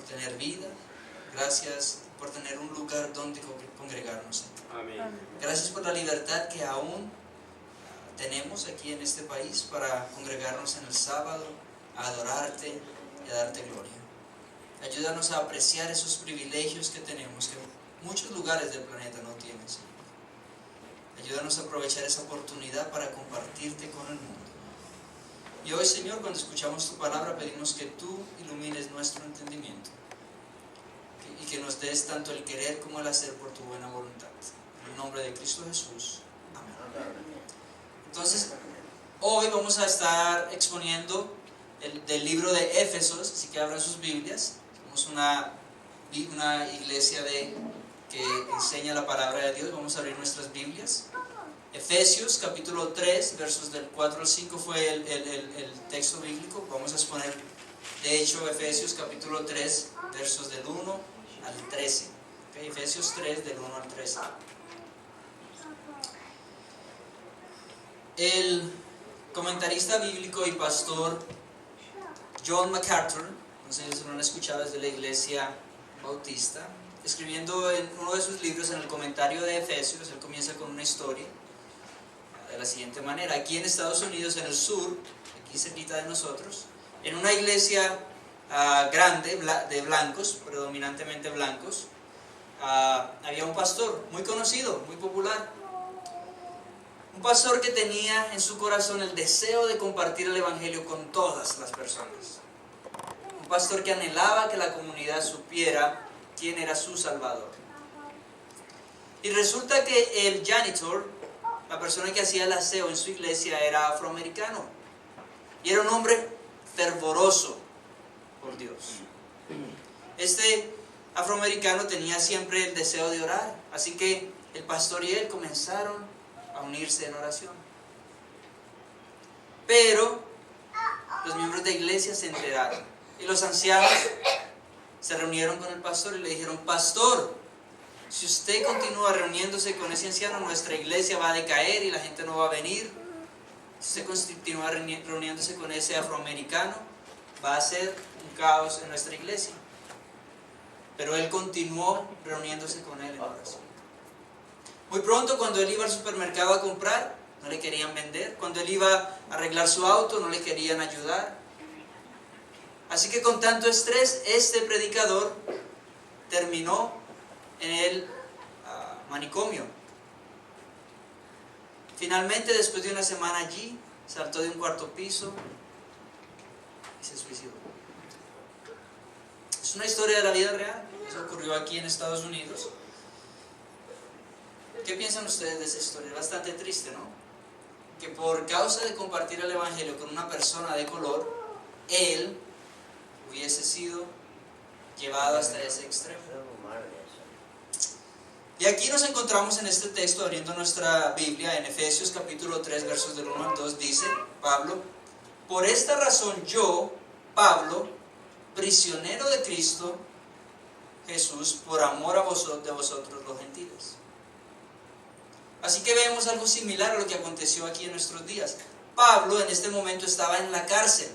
tener vida. Gracias por tener un lugar donde congregarnos. Amén. Gracias por la libertad que aún tenemos aquí en este país para congregarnos en el sábado, a adorarte y a darte gloria. Ayúdanos a apreciar esos privilegios que tenemos, que muchos lugares del planeta no tienen, Señor. Ayúdanos a aprovechar esa oportunidad para compartirte con el mundo. Y hoy, Señor, cuando escuchamos tu palabra, pedimos que tú ilumines nuestro entendimiento y que nos des tanto el querer como el hacer por tu buena voluntad. En el nombre de Cristo Jesús. Amén. Entonces, hoy vamos a estar exponiendo del libro de Éfesos, así que abran sus Biblias. Somos una iglesia que enseña la palabra de Dios. Vamos a abrir nuestras Biblias. Efesios capítulo 3, versos del 4 al 5 fue el texto bíblico. Vamos a exponer, de hecho, Efesios capítulo 3, versos del 1 al 13. ¿Okay? Efesios 3, del 1 al 13. El comentarista bíblico y pastor John MacArthur, no sé si lo han escuchado, desde la iglesia bautista, escribiendo en uno de sus libros, en el comentario de Efesios, él comienza con una historia de la siguiente manera. Aquí en Estados Unidos, en el sur, aquí cerquita de nosotros, en una iglesia grande, de blancos, predominantemente blancos, había un pastor muy conocido, muy popular. Un pastor que tenía en su corazón el deseo de compartir el evangelio con todas las personas. Un pastor que anhelaba que la comunidad supiera quién era su Salvador. Y resulta que el janitor, la persona que hacía el aseo en su iglesia, era afroamericano. Y era un hombre fervoroso por Dios. Este afroamericano tenía siempre el deseo de orar. Así que el pastor y él comenzaron a unirse en oración. Pero los miembros de la iglesia se enteraron. Y los ancianos se reunieron con el pastor y le dijeron: pastor, si usted continúa reuniéndose con ese anciano, nuestra iglesia va a decaer y la gente no va a venir. Si usted continúa reuniéndose con ese afroamericano, va a ser un caos en nuestra iglesia. Pero él continuó reuniéndose con él en oración. Muy pronto, cuando él iba al supermercado a comprar, no le querían vender. Cuando él iba a arreglar su auto, no le querían ayudar. Así que con tanto estrés, este predicador terminó en el manicomio. Finalmente, después de una semana allí, saltó de un cuarto piso y se suicidó. Es una historia de la vida real. Eso ocurrió aquí en Estados Unidos. ¿Qué piensan ustedes de esa historia? Es bastante triste, ¿no? Que por causa de compartir el evangelio con una persona de color, él hubiese sido llevado hasta ese extremo. Y aquí nos encontramos en este texto, abriendo nuestra Biblia, en Efesios capítulo 3, versos del 1 al 2, dice Pablo: por esta razón yo, Pablo, prisionero de Cristo Jesús, por amor de vosotros los gentiles. Así que vemos algo similar a lo que aconteció aquí en nuestros días. Pablo en este momento estaba en la cárcel.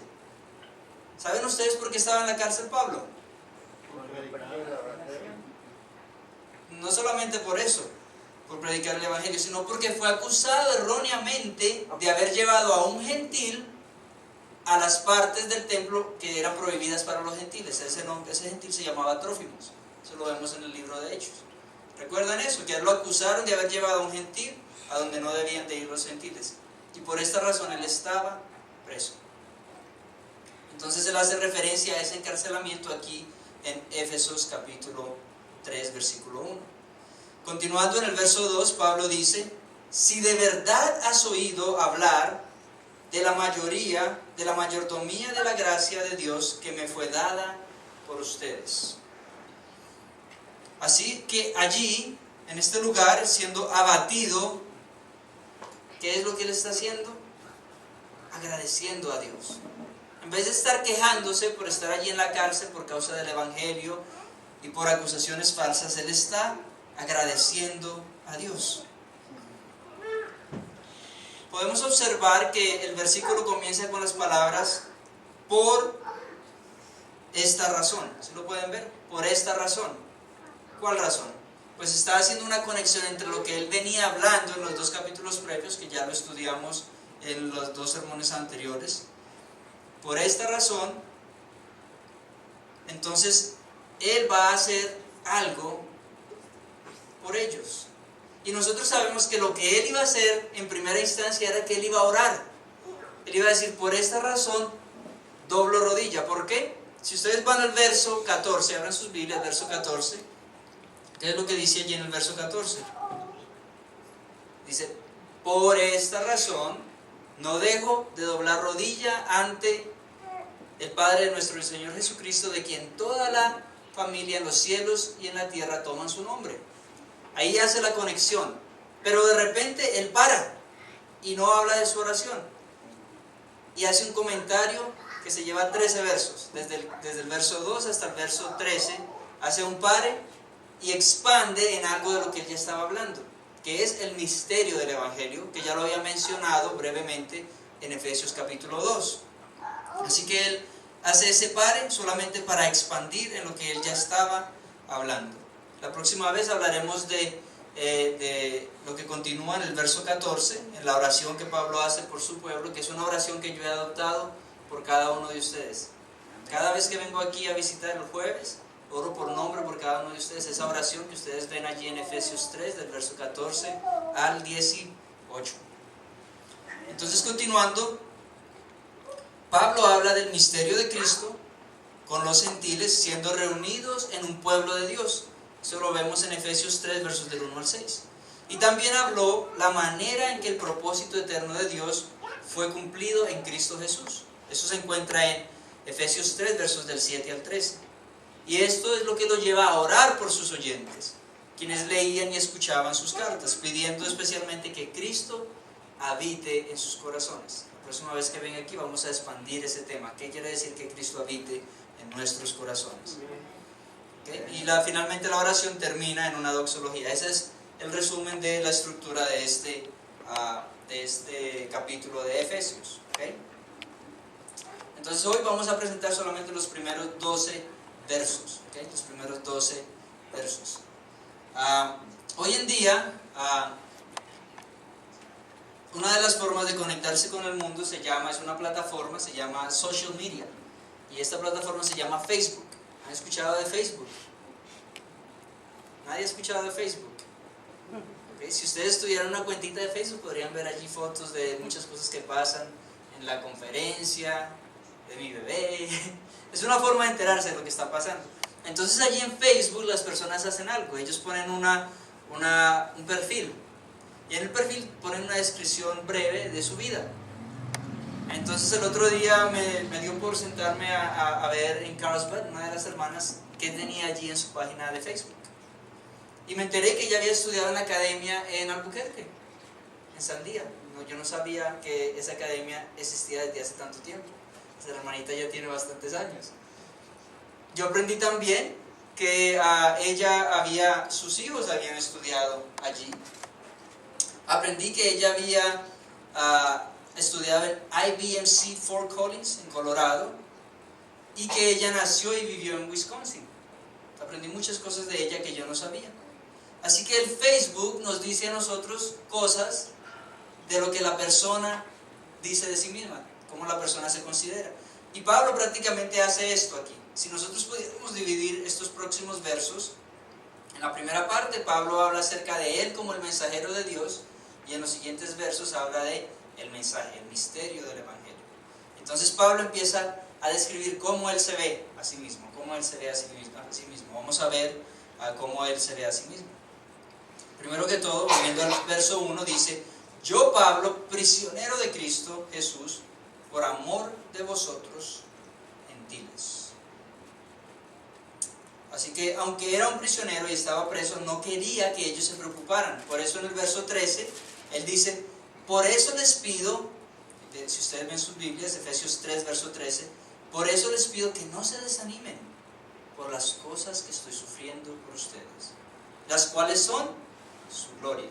¿Saben ustedes por qué estaba en la cárcel Pablo? No solamente por eso, por predicar el evangelio, sino porque fue acusado erróneamente de haber llevado a un gentil a las partes del templo que eran prohibidas para los gentiles. Ese gentil se llamaba Trófimos. Eso lo vemos en el libro de Hechos. ¿Recuerdan eso? Que a él lo acusaron de haber llevado a un gentil a donde no debían de ir los gentiles. Y por esta razón él estaba preso. Entonces él hace referencia a ese encarcelamiento aquí en Éfesos capítulo 3, versículo 1. Continuando en el verso 2, Pablo dice: si de verdad has oído hablar de la mayordomía de la gracia de Dios que me fue dada por ustedes. Así que allí, en este lugar, siendo abatido, ¿qué es lo que él está haciendo? Agradeciendo a Dios. En vez de estar quejándose por estar allí en la cárcel por causa del evangelio y por acusaciones falsas, él está agradeciendo a Dios. Podemos observar que el versículo comienza con las palabras: por esta razón. ¿Sí lo pueden ver? Por esta razón. ¿Cuál razón? Pues está haciendo una conexión entre lo que él venía hablando en los 2 capítulos previos, que ya lo estudiamos en los 2 sermones anteriores. Por esta razón, entonces, él va a hacer algo por ellos. Y nosotros sabemos que lo que él iba a hacer en primera instancia era que él iba a orar. Él iba a decir, por esta razón, doblo rodilla. ¿Por qué? Si ustedes van al verso 14, abran sus Biblias, verso 14. ¿Qué es lo que dice allí en el verso 14? Dice, por esta razón, no dejo de doblar rodilla ante el Padre de nuestro Señor Jesucristo, de quien toda la familia en los cielos y en la tierra toman su nombre. Ahí hace la conexión, pero de repente él para y no habla de su oración y hace un comentario que se lleva 13 versos, desde el verso 2 hasta el verso 13, hace un pare y expande en algo de lo que él ya estaba hablando, que es el misterio del Evangelio, que ya lo había mencionado brevemente en Efesios capítulo 2. Así que él hace ese pare solamente para expandir en lo que él ya estaba hablando. La próxima vez hablaremos de lo que continúa en el verso 14, en la oración que Pablo hace por su pueblo, que es una oración que yo he adoptado por cada uno de ustedes. Cada vez que vengo aquí a visitar el jueves, oro por nombre por cada uno de ustedes. Esa oración que ustedes ven allí en Efesios 3, del verso 14 al 18. Entonces, continuando, Pablo habla del misterio de Cristo con los gentiles siendo reunidos en un pueblo de Dios. Eso lo vemos en Efesios 3, versos del 1 al 6. Y también habló la manera en que el propósito eterno de Dios fue cumplido en Cristo Jesús. Eso se encuentra en Efesios 3, versos del 7 al 13. Y esto es lo que lo lleva a orar por sus oyentes, quienes leían y escuchaban sus cartas, pidiendo especialmente que Cristo habite en sus corazones. La próxima vez que venga aquí vamos a expandir ese tema. ¿Qué quiere decir que Cristo habite en nuestros corazones? ¿Okay? Y finalmente la oración termina en una doxología. Ese es el resumen de la estructura de este capítulo de Efesios. ¿Okay? Entonces hoy vamos a presentar solamente los primeros 12 versos. ¿Okay? Los primeros 12 versos. Hoy en día, una de las formas de conectarse con el mundo es una plataforma, se llama social media. Y esta plataforma se llama Facebook. ¿Han escuchado de Facebook? ¿Nadie ha escuchado de Facebook? ¿Okay? Si ustedes tuvieran una cuentita de Facebook, podrían ver allí fotos de muchas cosas que pasan en la conferencia, de mi bebé. Es una forma de enterarse de lo que está pasando. Entonces allí en Facebook las personas hacen algo. Ellos ponen un perfil. Y en el perfil ponen una descripción breve de su vida. Entonces el otro día me dio por sentarme a ver en Carlsbad, una de las hermanas, qué tenía allí en su página de Facebook. Y me enteré que ella había estudiado en la academia en Albuquerque, en Sandía. Yo no sabía que esa academia existía desde hace tanto tiempo. Esa hermanita ya tiene bastantes años. Yo aprendí también que sus hijos habían estudiado allí. Aprendí que ella había estudiado en IBMC Fort Collins, en Colorado, y que ella nació y vivió en Wisconsin. Aprendí muchas cosas de ella que yo no sabía. Así que el Facebook nos dice a nosotros cosas de lo que la persona dice de sí misma, cómo la persona se considera. Y Pablo prácticamente hace esto aquí. Si nosotros pudiéramos dividir estos próximos versos, en la primera parte Pablo habla acerca de él como el mensajero de Dios, y en los siguientes versos habla de el mensaje, el misterio del Evangelio. Entonces Pablo empieza a describir cómo él se ve a sí mismo, cómo él se ve a sí mismo. Vamos a ver cómo él se ve a sí mismo. Primero que todo, volviendo al verso 1, dice: yo, Pablo, prisionero de Cristo Jesús, por amor de vosotros, gentiles. Así que, aunque era un prisionero y estaba preso, no quería que ellos se preocuparan. Por eso en el verso 13, él dice: por eso les pido, si ustedes ven sus Biblias, Efesios 3, verso 13, por eso les pido que no se desanimen por las cosas que estoy sufriendo por ustedes, las cuales son su gloria.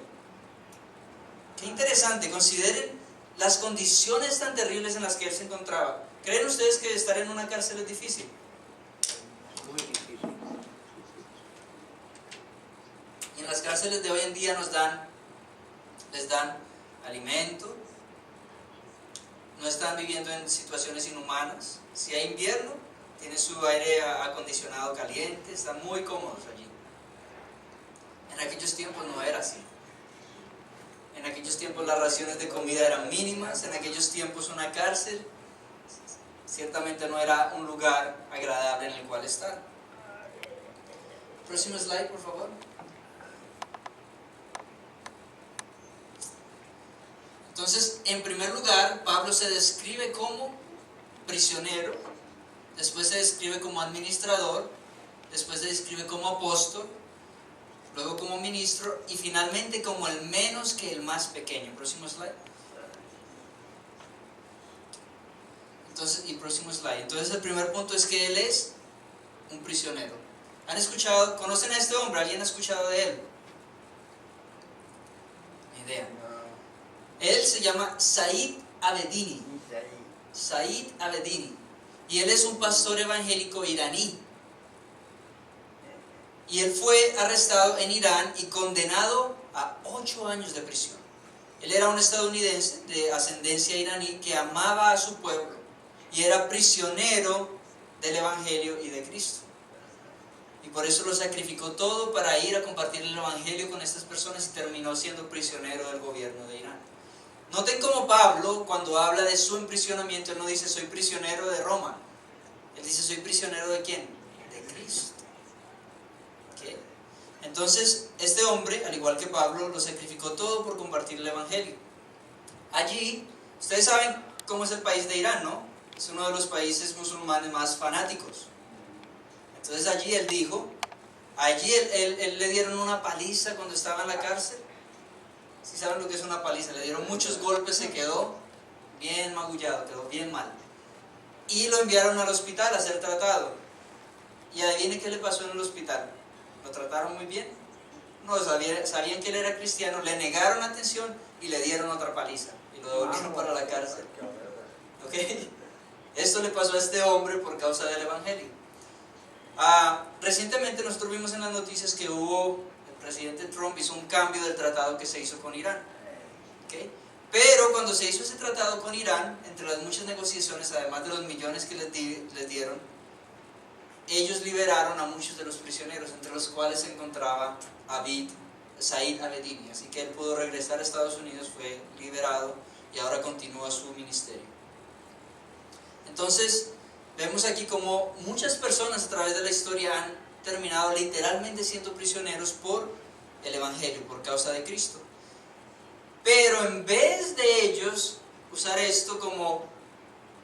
Qué interesante, consideren las condiciones tan terribles en las que él se encontraba. ¿Creen ustedes que estar en una cárcel es difícil? las cárceles de hoy en día les dan alimento, no están viviendo en situaciones inhumanas. Si hay invierno, tienen su aire acondicionado caliente, están muy cómodos allí. En aquellos tiempos no era así. En aquellos tiempos las raciones de comida eran mínimas, en aquellos tiempos una cárcel ciertamente no era un lugar agradable en el cual estar. Próximo slide, por favor. Entonces, en primer lugar, Pablo se describe como prisionero, después se describe como administrador, después se describe como apóstol, luego como ministro y finalmente como el menos que el más pequeño. Próximo slide. Próximo slide. Entonces el primer punto es que él es un prisionero. ¿Han escuchado? ¿Conocen a este hombre? ¿Alguien ha escuchado de él? Ni idea. Él se llama Said Abedini. Said Abedini. Y él es un pastor evangélico iraní. Y él fue arrestado en Irán y condenado a 8 años de prisión. Él era un estadounidense de ascendencia iraní que amaba a su pueblo y era prisionero del Evangelio y de Cristo. Y por eso lo sacrificó todo para ir a compartir el Evangelio con estas personas y terminó siendo prisionero del gobierno de Irán. Noten cómo Pablo, cuando habla de su emprisionamiento, él no dice soy prisionero de Roma. Él dice soy prisionero ¿de quién? De Cristo. ¿Okay? Entonces, este hombre, al igual que Pablo, lo sacrificó todo por compartir el Evangelio. Allí, ustedes saben cómo es el país de Irán, ¿no? Es uno de los países musulmanes más fanáticos. Entonces allí él dijo, él le dieron una paliza cuando estaba en la cárcel. ¿Sí saben lo que es una paliza? Le dieron muchos golpes, se quedó bien magullado, quedó bien mal. Y lo enviaron al hospital a ser tratado. Y adivinen qué le pasó en el hospital. ¿Lo trataron muy bien? No, sabían que él era cristiano, le negaron atención y le dieron otra paliza. Y lo devolvieron para la cárcel. ¿Ok? Esto le pasó a este hombre por causa del Evangelio. Recientemente nosotros vimos en las noticias que el presidente Trump hizo un cambio del tratado que se hizo con Irán. ¿Okay? Pero cuando se hizo ese tratado con Irán, entre las muchas negociaciones, además de los millones que les dieron, ellos liberaron a muchos de los prisioneros, entre los cuales se encontraba Said Abedini. Así que él pudo regresar a Estados Unidos, fue liberado y ahora continúa su ministerio. Entonces, vemos aquí como muchas personas a través de la historia han terminado literalmente siendo prisioneros por el Evangelio, por causa de Cristo. Pero en vez de ellos usar esto como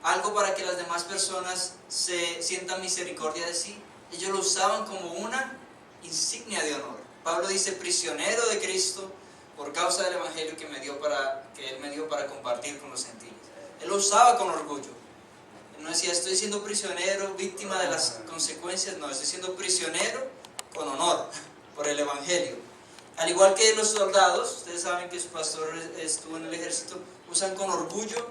algo para que las demás personas se sientan misericordia de sí, ellos lo usaban como una insignia de honor. Pablo dice, prisionero de Cristo por causa del Evangelio que Él me dio para compartir con los gentiles. Él lo usaba con orgullo. No decía, estoy siendo prisionero, víctima de las consecuencias. No, estoy siendo prisionero con honor, por el Evangelio. Al igual que los soldados, ustedes saben que su pastor estuvo en el ejército, usan con orgullo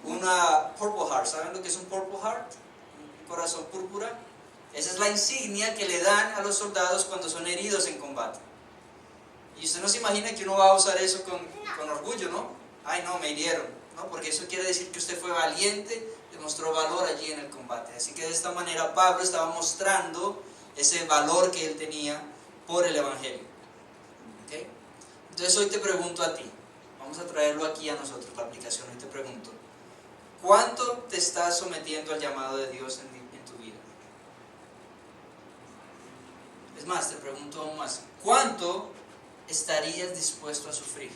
una Purple Heart. ¿Saben lo que es un Purple Heart? Un corazón púrpura. Esa es la insignia que le dan a los soldados cuando son heridos en combate. Y usted no se imagina que uno va a usar eso con orgullo, ¿no? Ay, no, me hirieron, ¿no? Porque eso quiere decir que usted fue valiente, demostró valor allí en el combate. Así que de esta manera Pablo estaba mostrando ese valor que él tenía por el Evangelio. ¿Okay? Entonces hoy te pregunto a ti, vamos a traerlo aquí a nosotros, la aplicación. Hoy te pregunto, ¿cuánto te estás sometiendo al llamado de Dios en tu vida? Es más, te pregunto aún más, ¿cuánto estarías dispuesto a sufrir?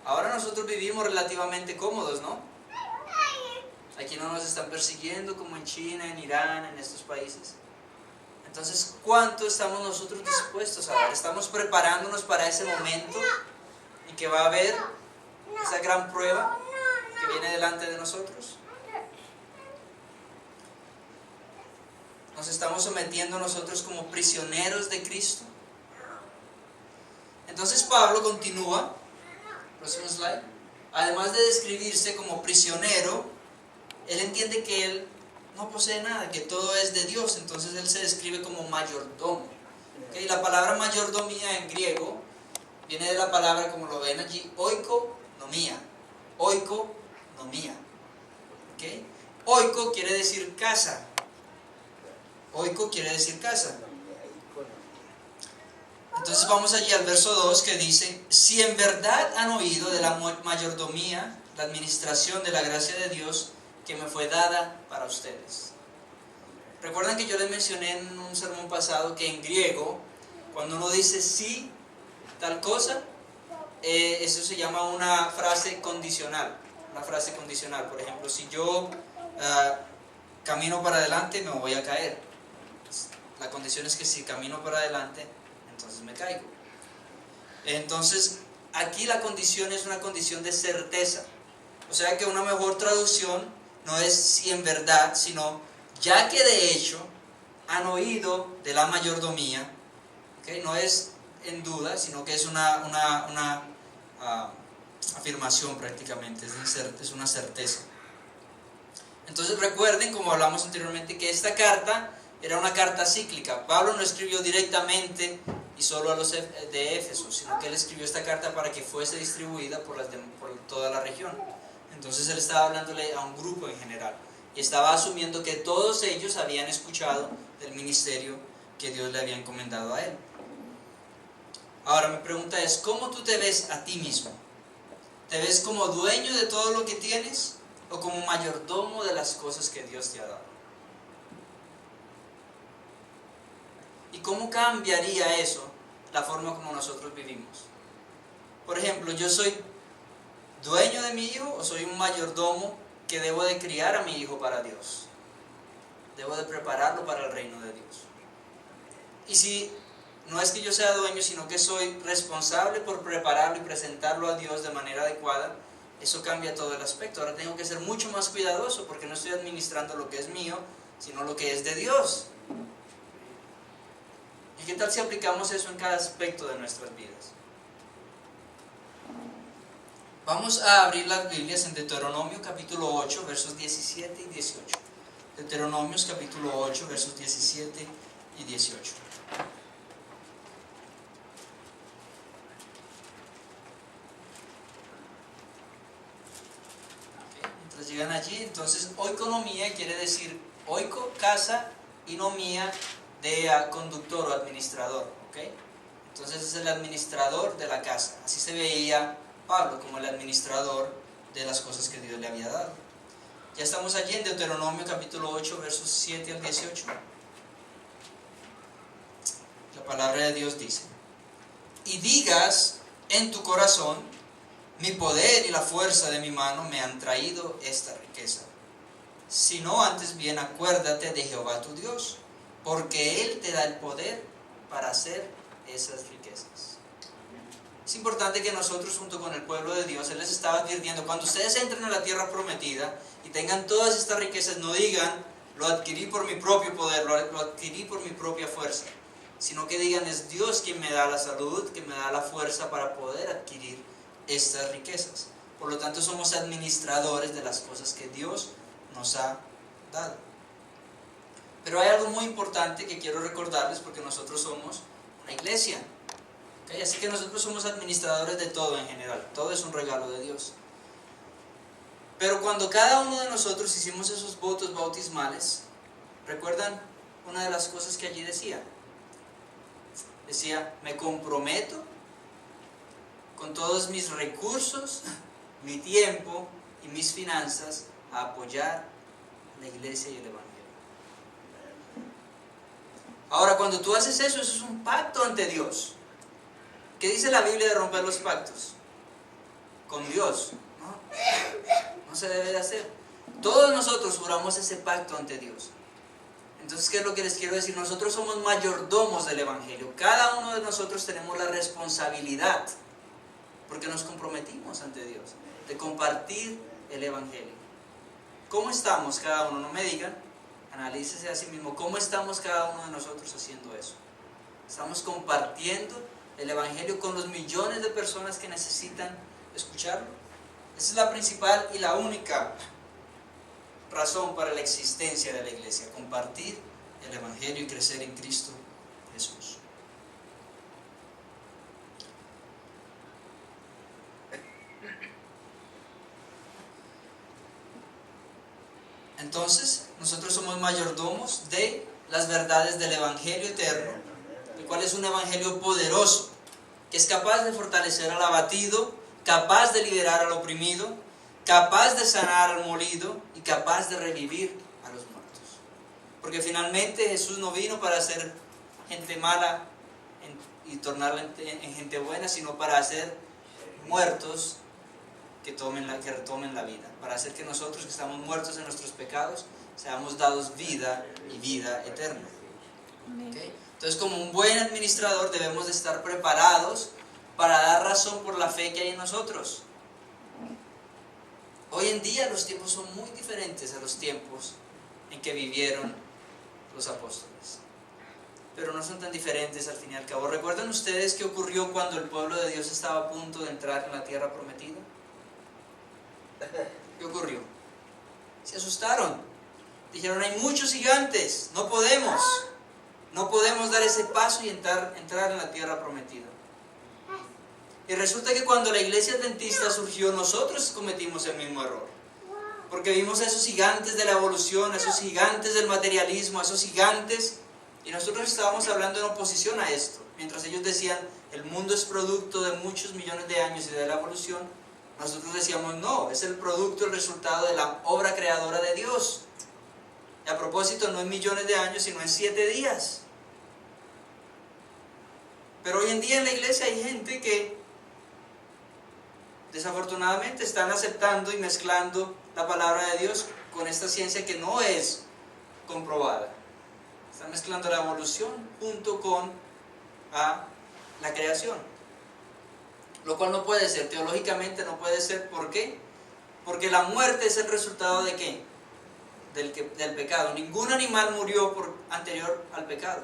Ahora nosotros vivimos relativamente cómodos, ¿no? Aquí no nos están persiguiendo como en China, en Irán, en estos países. Entonces, ¿cuánto estamos nosotros dispuestos a dar? ¿Estamos preparándonos para ese momento en que va a haber esa gran prueba que viene delante de nosotros? ¿Nos estamos sometiendo nosotros como prisioneros de Cristo? Entonces Pablo continúa. Próximo slide. Además de describirse como prisionero, él entiende que él no posee nada, que todo es de Dios. Entonces él se describe como mayordomo. ¿Okay? La palabra mayordomía en griego viene de la palabra, como lo ven allí, oikonomía. Oikonomía. ¿Okay? Oiko quiere decir casa. Oiko quiere decir casa. Entonces vamos allí al verso 2 que dice: si en verdad han oído de la mayordomía, la administración de la gracia de Dios que me fue dada para ustedes. Recuerdan que yo les mencioné en un sermón pasado que en griego, cuando uno dice sí, tal cosa, eso se llama una frase condicional. Una frase condicional. Por ejemplo, si yo camino para adelante, me voy a caer. La condición es que si camino para adelante, entonces me caigo. Entonces, aquí la condición es una condición de certeza. O sea que una mejor traducción no es si en verdad, sino ya que de hecho han oído de la mayordomía. ¿Okay? No es en duda, sino que es una afirmación prácticamente, es una certeza. Entonces recuerden, como hablamos anteriormente, que esta carta era una carta cíclica. Pablo no escribió directamente y solo a los de Éfeso, sino que él escribió esta carta para que fuese distribuida por toda la región. Entonces él estaba hablándole a un grupo en general y estaba asumiendo que todos ellos habían escuchado del ministerio que Dios le había encomendado a él. Ahora mi pregunta es, ¿cómo tú te ves a ti mismo? ¿Te ves como dueño de todo lo que tienes o como mayordomo de las cosas que Dios te ha dado? ¿Y cómo cambiaría eso la forma como nosotros vivimos? Por ejemplo, ¿yo soy dueño de mi hijo o soy un mayordomo que debo de criar a mi hijo para Dios? Debo de prepararlo para el reino de Dios. Y si no es que yo sea dueño, sino que soy responsable por prepararlo y presentarlo a Dios de manera adecuada, eso cambia todo el aspecto. Ahora tengo que ser mucho más cuidadoso porque no estoy administrando lo que es mío, sino lo que es de Dios. ¿Y qué tal si aplicamos eso en cada aspecto de nuestras vidas? Vamos a abrir las Biblias en Deuteronomio capítulo 8, versos 17 y 18. Deuteronomios capítulo 8, versos 17 y 18. Mientras llegan allí, entonces oikonomía quiere decir oiko, casa, y nomía de conductor o administrador. ¿Okay? Entonces es el administrador de la casa. Así se veía Pablo, como el administrador de las cosas que Dios le había dado. Ya estamos allí en Deuteronomio capítulo 8, versos 7 al 18. La palabra de Dios dice: y digas en tu corazón, mi poder y la fuerza de mi mano me han traído esta riqueza. Si no, antes bien acuérdate de Jehová tu Dios, porque Él te da el poder para hacer esas riquezas. Es importante que nosotros, junto con el pueblo de Dios, Él les estaba advirtiendo: cuando ustedes entren a la tierra prometida y tengan todas estas riquezas, no digan, lo adquirí por mi propio poder, lo adquirí por mi propia fuerza, sino que digan, es Dios quien me da la salud, que me da la fuerza para poder adquirir estas riquezas. Por lo tanto, somos administradores de las cosas que Dios nos ha dado. Pero hay algo muy importante que quiero recordarles, porque nosotros somos una iglesia. ¿Okay? Así que nosotros somos administradores de todo en general. Todo es un regalo de Dios. Pero cuando cada uno de nosotros hicimos esos votos bautismales, ¿recuerdan una de las cosas que allí decía? Decía, me comprometo con todos mis recursos, mi tiempo y mis finanzas a apoyar la iglesia y el evangelio. Ahora, cuando tú haces eso, eso es un pacto ante Dios. ¿Qué dice la Biblia de romper los pactos? Con Dios. No se debe de hacer. Todos nosotros juramos ese pacto ante Dios. Entonces, ¿qué es lo que les quiero decir? Nosotros somos mayordomos del evangelio. Cada uno de nosotros tenemos la responsabilidad, porque nos comprometimos ante Dios, de compartir el evangelio. ¿Cómo estamos cada uno? No me digan, analícese a sí mismo. ¿Cómo estamos cada uno de nosotros haciendo eso? ¿Estamos compartiendo el evangelio con los millones de personas que necesitan escucharlo? Esa es la principal y la única razón para la existencia de la iglesia: compartir el Evangelio y crecer en Cristo Jesús. Entonces, nosotros somos mayordomos de las verdades del Evangelio eterno, el cual es un Evangelio poderoso, que es capaz de fortalecer al abatido, capaz de liberar al oprimido, capaz de sanar al molido y capaz de revivir a los muertos. Porque finalmente Jesús no vino para hacer gente mala y tornarla en gente buena, sino para hacer muertos que retomen la vida, para hacer que nosotros que estamos muertos en nuestros pecados seamos dados vida y vida eterna. ¿Okay? Entonces, como un buen administrador debemos de estar preparados para dar razón por la fe que hay en nosotros. Hoy en día los tiempos son muy diferentes a los tiempos en que vivieron los apóstoles, pero no son tan diferentes al fin y al cabo. ¿Recuerdan ustedes qué ocurrió cuando el pueblo de Dios estaba a punto de entrar en la tierra prometida? ¿Qué ocurrió? Se asustaron. Dijeron: hay muchos gigantes, no podemos dar ese paso y entrar en la tierra prometida. Y resulta que cuando la iglesia adventista surgió, nosotros cometimos el mismo error, porque vimos a esos gigantes de la evolución, a esos gigantes del materialismo, a esos gigantes, y nosotros estábamos hablando en oposición a esto. Mientras ellos decían: el mundo es producto de muchos millones de años y de la evolución, nosotros decíamos: no, es el producto, el resultado de la obra creadora de Dios. Y a propósito, no en millones de años, sino en 7 días. Pero hoy en día en la iglesia hay gente que desafortunadamente están aceptando y mezclando la palabra de Dios con esta ciencia que no es comprobada. Están mezclando la evolución junto con la creación, lo cual no puede ser, teológicamente no puede ser. ¿Por qué? Porque la muerte es el resultado ¿de qué? Del pecado. Ningún animal murió anterior al pecado,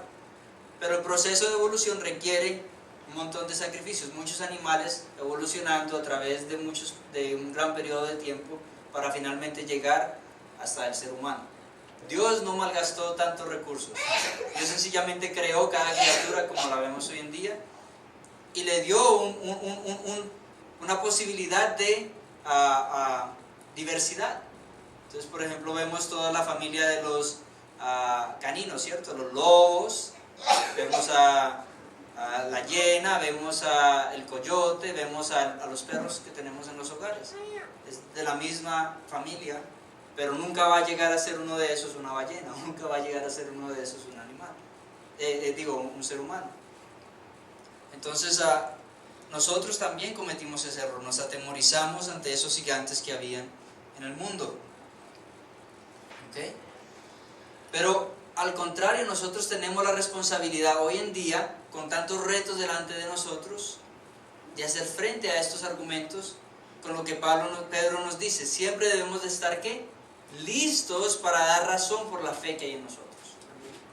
pero el proceso de evolución requiere un montón de sacrificios, muchos animales evolucionando a través de un gran periodo de tiempo para finalmente llegar hasta el ser humano. Dios no malgastó tantos recursos. Dios sencillamente creó cada criatura como la vemos hoy en día y le dio una posibilidad de diversidad. Entonces, por ejemplo, vemos toda la familia de los caninos, ¿cierto? Los lobos, vemos a la hiena, vemos al coyote, vemos a los perros que tenemos en los hogares. Es de la misma familia, pero nunca va a llegar a ser uno de esos una ballena, nunca va a llegar a ser uno de esos un animal, un ser humano. Entonces, nosotros también cometimos ese error, nos atemorizamos ante esos gigantes que habían en el mundo. ¿Okay? Pero al contrario, nosotros tenemos la responsabilidad hoy en día, con tantos retos delante de nosotros, de hacer frente a estos argumentos con lo que Pedro nos dice. Siempre debemos de estar ¿qué? Listos para dar razón por la fe que hay en nosotros.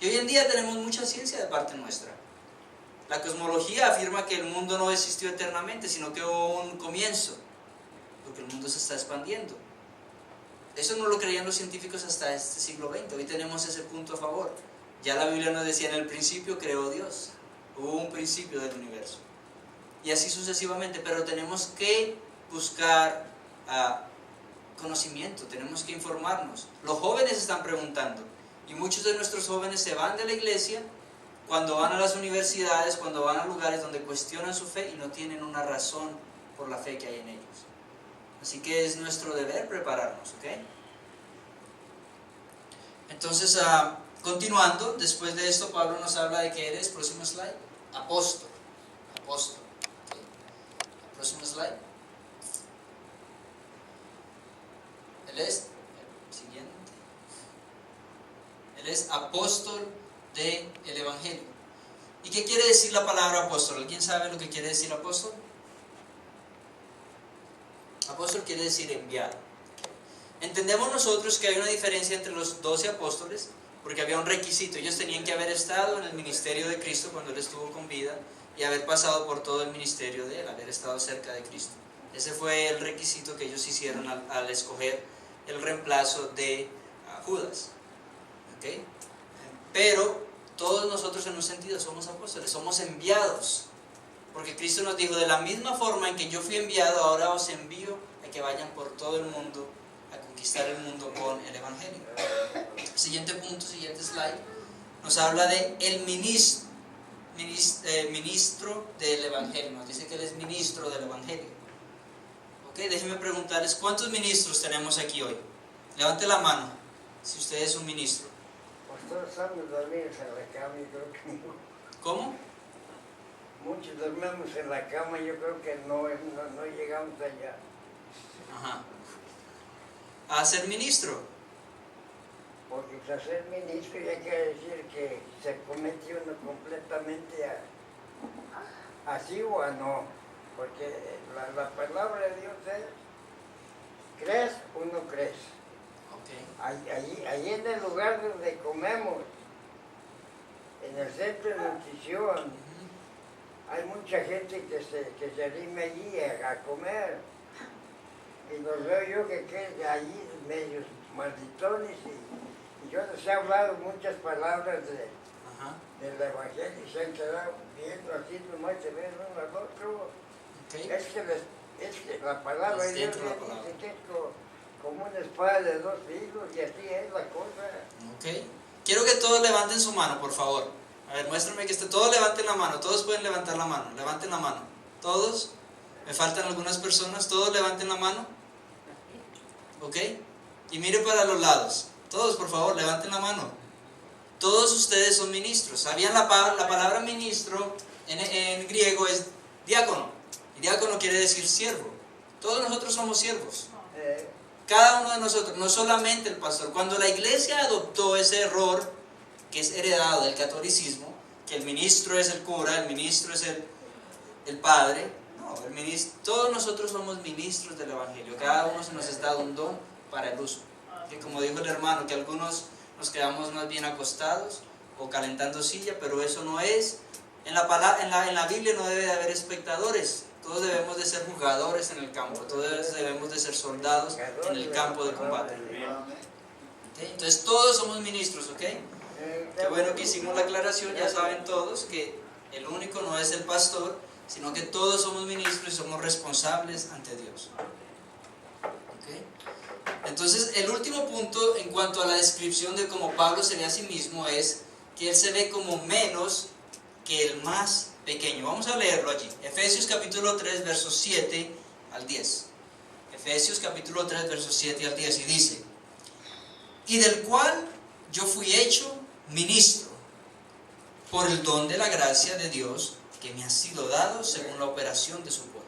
Y hoy en día tenemos mucha ciencia de parte nuestra. La cosmología afirma que el mundo no existió eternamente, sino que hubo un comienzo, porque el mundo se está expandiendo. Eso no lo creían los científicos hasta este siglo XX. Hoy tenemos ese punto a favor. Ya la Biblia nos decía: en el principio creó Dios. Hubo un principio del universo. Y así sucesivamente. Pero tenemos que buscar conocimiento, tenemos que informarnos. Los jóvenes están preguntando. Y muchos de nuestros jóvenes se van de la iglesia cuando van a las universidades, cuando van a lugares donde cuestionan su fe y no tienen una razón por la fe que hay en ellos. Así que es nuestro deber prepararnos, ¿ok? Entonces, continuando, después de esto, Pablo nos habla de que eres, próximo slide, apóstol. Apóstol. ¿Okay? Próximo slide. Él es, siguiente. Él es apóstol del Evangelio. ¿Y qué quiere decir la palabra apóstol? ¿Alguien sabe lo que quiere decir apóstol? Apóstol quiere decir enviado. Entendemos nosotros que hay una diferencia entre los 12 apóstoles, porque había un requisito. Ellos tenían que haber estado en el ministerio de Cristo cuando Él estuvo con vida y haber pasado por todo el ministerio de Él, haber estado cerca de Cristo. Ese fue el requisito que ellos hicieron al escoger el reemplazo de Judas. ¿Okay? Pero todos nosotros en un sentido somos apóstoles, somos enviados. Porque Cristo nos dijo, de la misma forma en que yo fui enviado, ahora os envío a que vayan por todo el mundo, a conquistar el mundo con el Evangelio. Siguiente punto, siguiente slide, nos habla de el ministro del Evangelio. Nos dice que él es ministro del Evangelio. Ok, déjenme preguntarles, ¿cuántos ministros tenemos aquí hoy? Levante la mano, si usted es un ministro. Pues todos estamos dormidos en la cama, yo creo que no. ¿Cómo? Muchos dormimos en la cama, yo creo que no llegamos allá. Ajá. A ser ministro. Porque para ser ministro ya quiere decir que se comete uno completamente así o a no. Porque la palabra de Dios es, crees o no crees. Okay. Ahí en el lugar donde comemos, en el centro de nutrición, hay mucha gente que se arrima allí a comer. Y los veo yo que quedan allí medios malditones y yo les he hablado muchas palabras del Evangelio y se han quedado viendo así, nomás se ven uno al otro. Okay. Es que la palabra de Dios dice que es como una espada de dos filos y así es la cosa. Okay. Quiero que todos levanten su mano, por favor. A ver, muéstrame que todos levanten la mano. Todos pueden levantar la mano. Levanten la mano. ¿Todos? Me faltan algunas personas. ¿Todos levanten la mano? ¿Ok? Y mire para los lados. Todos, por favor, levanten la mano. Todos ustedes son ministros. ¿Sabían la palabra ministro en griego es diácono? Y diácono quiere decir siervo. Todos nosotros somos siervos. Cada uno de nosotros, no solamente el pastor. Cuando la iglesia adoptó ese error que es heredado del catolicismo, que el ministro es el cura, el ministro es el padre, no, todos nosotros somos ministros del Evangelio, cada uno se nos está dando un don para el uso. Que como dijo el hermano, que algunos nos quedamos más bien acostados o calentando silla, pero eso no es. En la Biblia no debe de haber espectadores, todos debemos de ser jugadores en el campo, todos debemos de ser soldados en el campo de combate. ¿Okay? Entonces todos somos ministros, ¿ok? Qué bueno que hicimos la aclaración, ya saben todos que el único no es el pastor, sino que todos somos ministros y somos responsables ante Dios. ¿Okay? Entonces el último punto en cuanto a la descripción de cómo Pablo se ve a sí mismo es que él se ve como menos que el más pequeño. Vamos a leerlo allí. Efesios capítulo 3 versos 7 al 10. Efesios capítulo 3 versos 7 al 10 y dice: y del cual yo fui hecho ministro por el don de la gracia de Dios que me ha sido dado según la operación de su poder.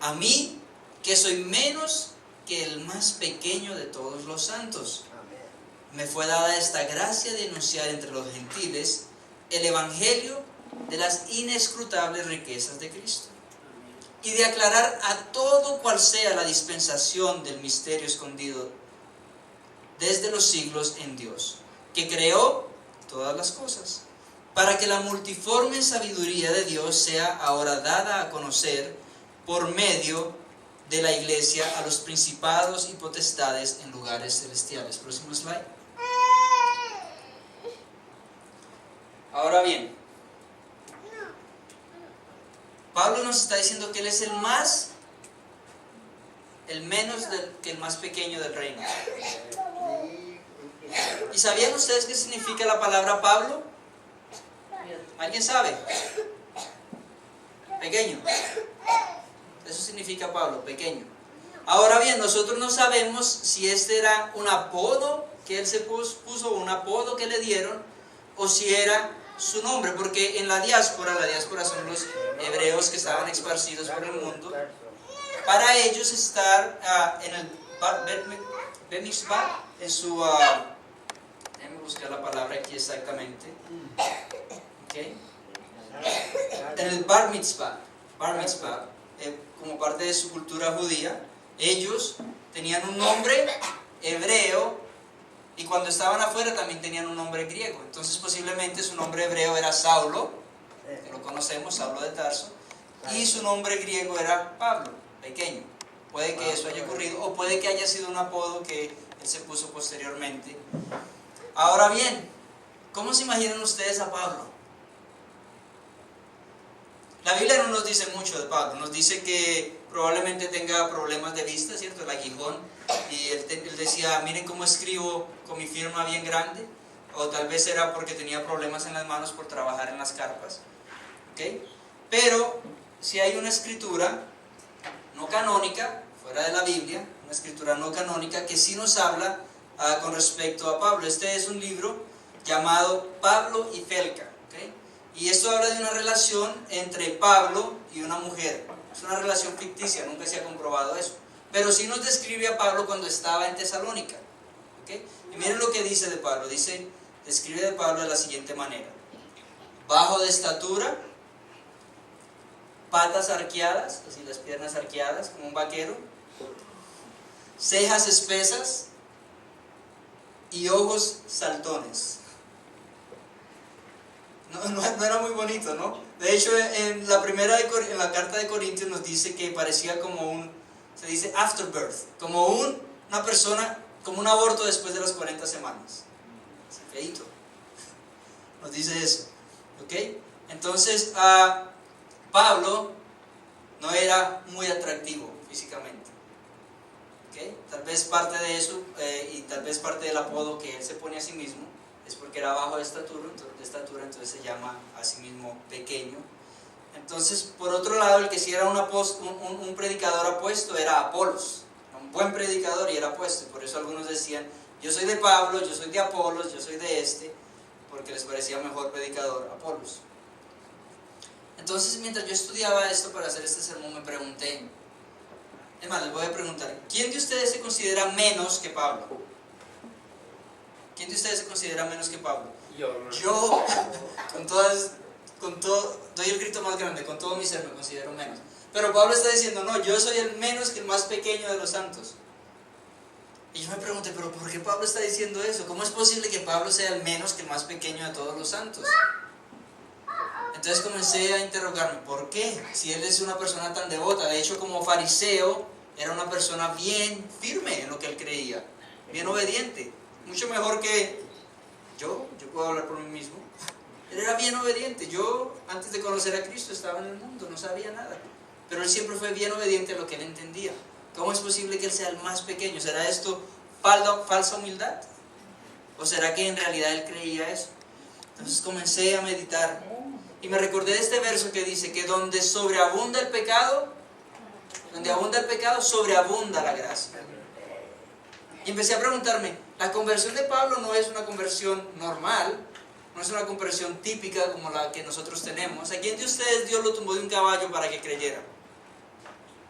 A mí, que soy menos que el más pequeño de todos los santos, me fue dada esta gracia de anunciar entre los gentiles el evangelio de las inescrutables riquezas de Cristo y de aclarar a todo cual sea la dispensación del misterio escondido desde los siglos en Dios, que creó todas las cosas, para que la multiforme sabiduría de Dios sea ahora dada a conocer por medio de la iglesia a los principados y potestades en lugares celestiales. Próximo slide. Ahora bien, Pablo nos está diciendo que él es el menos que el más pequeño del reino. ¿Y sabían ustedes qué significa la palabra Pablo? ¿Alguien sabe? Pequeño. Eso significa Pablo, pequeño. Ahora bien, nosotros no sabemos si este era un apodo que él se puso, un apodo que le dieron, o si era su nombre, porque en la diáspora son los hebreos que estaban esparcidos por el mundo. Para ellos estar en el Bar Mitzvah, en su... déjenme buscar la palabra aquí exactamente. ¿Okay? En el Bar Mitzvah, como parte de su cultura judía, ellos tenían un nombre hebreo y cuando estaban afuera también tenían un nombre griego. Entonces posiblemente su nombre hebreo era Saulo, que lo conocemos, Saulo de Tarso, y su nombre griego era Pablo, pequeño. Puede que eso haya ocurrido, o puede que haya sido un apodo que él se puso posteriormente. Ahora bien, ¿cómo se imaginan ustedes a Pablo? La Biblia no nos dice mucho de Pablo, nos dice que probablemente tenga problemas de vista, ¿cierto? El aguijón, y él decía, miren cómo escribo con mi firma bien grande, o tal vez era porque tenía problemas en las manos por trabajar en las carpas, ¿ok? Pero si hay una escritura no canónica, fuera de la Biblia, una escritura no canónica que sí nos habla con respecto a Pablo. Este es un libro llamado Pablo y Felca, ¿ok? Y esto habla de una relación entre Pablo y una mujer. Es una relación ficticia, nunca se ha comprobado eso. Pero sí nos describe a Pablo cuando estaba en Tesalónica, ¿ok? Y miren lo que dice de Pablo. Describe de Pablo de la siguiente manera: bajo de estatura, patas arqueadas, así las piernas arqueadas como un vaquero, cejas espesas y ojos saltones. No era muy bonito, ¿no? De hecho, en la carta de Corintios nos dice que parecía como se dice afterbirth, como una persona, como un aborto después de las 40 semanas. Feíto. Nos dice eso, ¿ok? Entonces, Pablo no era muy atractivo físicamente, ¿ok? Tal vez parte de eso, y tal vez parte del apodo que él se pone a sí mismo, es porque era bajo de estatura, entonces se llama a sí mismo pequeño. Entonces, por otro lado, el que sí era un predicador apuesto era Apolos, un buen predicador y era apuesto. Por eso algunos decían, yo soy de Pablo, yo soy de Apolos, yo soy de este, porque les parecía mejor predicador Apolos. Entonces, mientras yo estudiaba esto para hacer este sermón, me pregunté, es más, les voy a preguntar, ¿quién de ustedes se considera menos que Pablo? ¿Quién de ustedes se considera menos que Pablo? Yo, doy el grito más grande, con todo mi ser me considero menos. Pero Pablo está diciendo, no, yo soy el menos que el más pequeño de los santos. Y yo me pregunté, ¿pero por qué Pablo está diciendo eso? ¿Cómo es posible que Pablo sea el menos que el más pequeño de todos los santos? Entonces comencé a interrogarme, ¿por qué? Si él es una persona tan devota, de hecho como fariseo, era una persona bien firme en lo que él creía, bien obediente, mucho mejor que yo puedo hablar por mí mismo. Él era bien obediente. Yo, antes de conocer a Cristo, estaba en el mundo, no sabía nada, pero él siempre fue bien obediente a lo que él entendía. ¿Cómo es posible que él sea el más pequeño? ¿Será esto falsa humildad? ¿O será que en realidad él creía eso? Entonces comencé a meditar y me recordé de este verso que dice que donde sobreabunda el pecado, sobreabunda la gracia. Y empecé a preguntarme, la conversión de Pablo no es una conversión normal, no es una conversión típica como la que nosotros tenemos. ¿A quién de ustedes Dios lo tumbó de un caballo para que creyera?